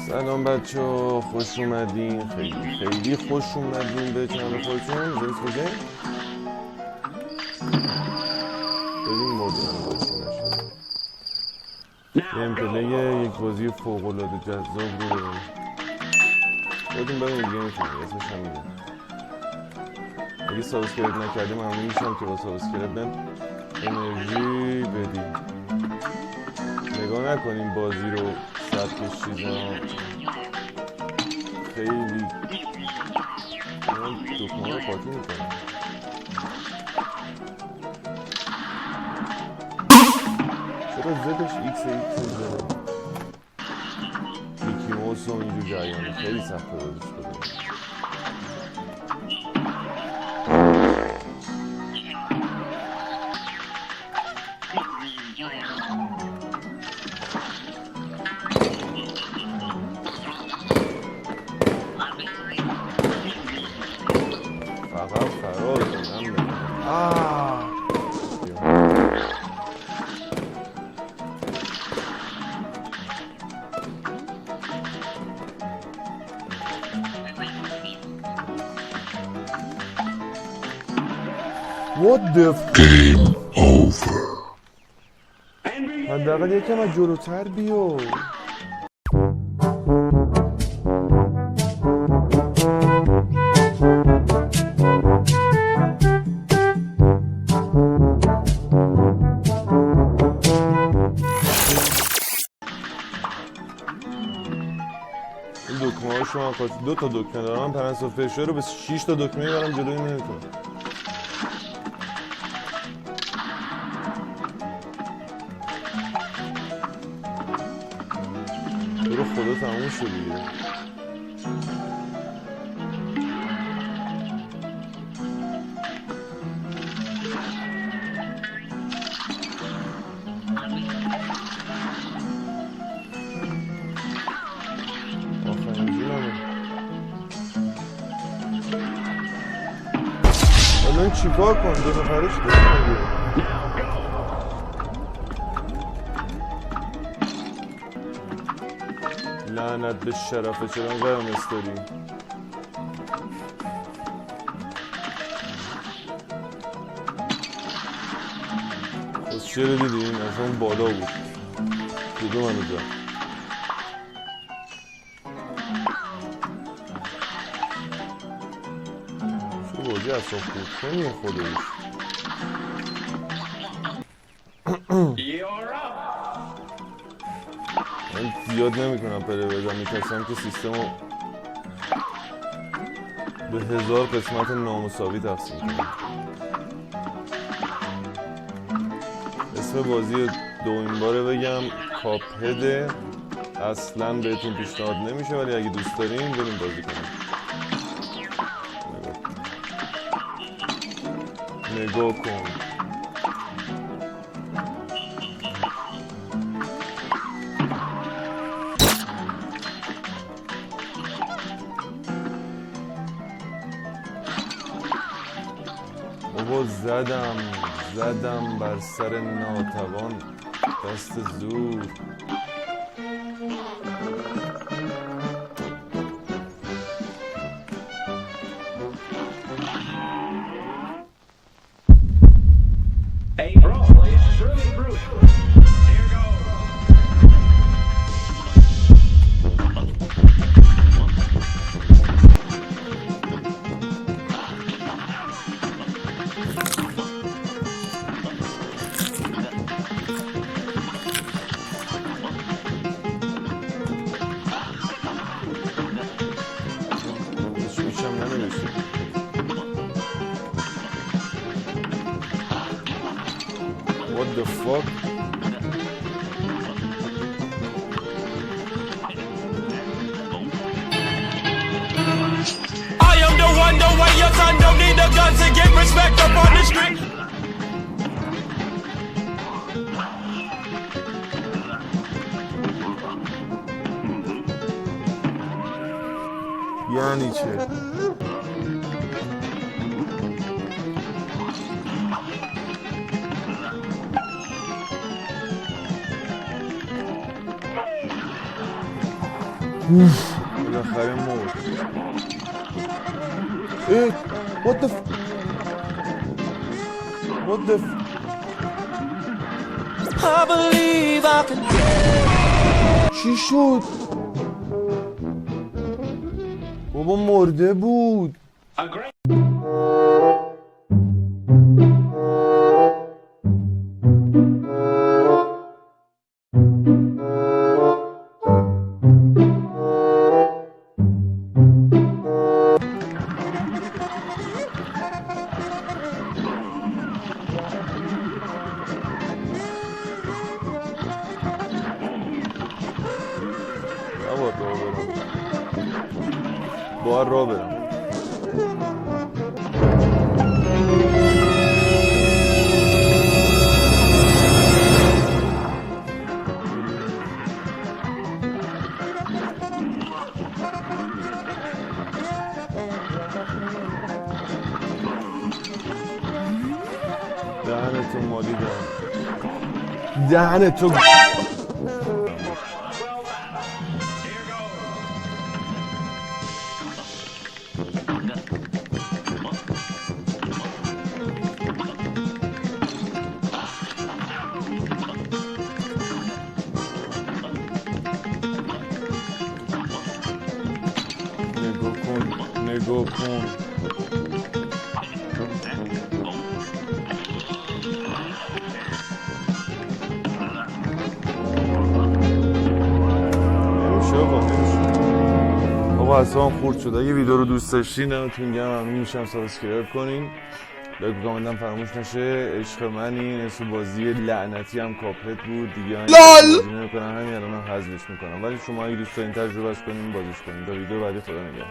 سلام بچه ها، خوش اومدین. خیلی خوش اومدین به چنل خودتون. زنس کجایی؟ ببین مردم باشین نشد. گیم پلی یک بازی فوق‌العاده جذاب رو داریم. خودتون ببینید دیگه میتونید اسمش هم میگم. اگه سابسکرایب نکردیم ممنون میشم که با سابسکرایب بهم انرژی بدیم. نگاه نکنیم بازی رو سبکش چیزا خیلی من دکمه رو قاطی میکنم. چرا زدش ایکس زده میکی موس و اینجور جریانه خیلی سخته بازیش کنیم. فقط فرار کنم What the Game over. حداقل یکم از جلوتر بیو. این دکمه ها شما خواست 2 تا دکمه دارم پرنس و فشار رو به 6 تا دکمه برم جلوی نمیتونم. برو خدا تموم شد دیگه. آخرین جونمه. الان چیکار کن؟ 2 نفرش دارم. لعنت به شرفه چرا قرم استوری. خود چرا دیدین؟ از اون بالا بود کدوم منو جا شو بازی اصلا خود کنی خودش. من زیاد نمیکنم پله بزن میترسم که سیستم رو به 1000 قسمت نامساوی تقسیم کنم. اسم بازی دومین باره بگم کاپهده. اصلا بهتون پیشنهاد نمیشه ولی اگه دوست دارین بریم بازی کنیم. نگاه کن. بابا زدم بر سر ناتوان دست زور. Hey bro, it's really brutal. Here goes. میشم ننوشته. What the fuck? I am the one, the way your son don't need a gun to get respect up on the street. یعنی چه؟ بالاخره مرد. what the I believe I can. چی شد؟ بابا مرده بود. A great باید راه برم. دهنتو مالیدم. دهنتو نگاه کن. آقا اصلا خورد شد. اگه ویدیو رو دوست داشتین دمتون گرم. ممنون میشم سابسکرایب کنین، لایک کامنت فراموش نشه. عشق منین. اسم بازی لعنتی هم کاپهد بود دیگه. بازی نمی‌کنم، همین الان حذفش میکنم، ولی شما اگه دوست دارین تجربهش کنین بازیش کنین. تا ویدیو بعدی خدا نگهدار.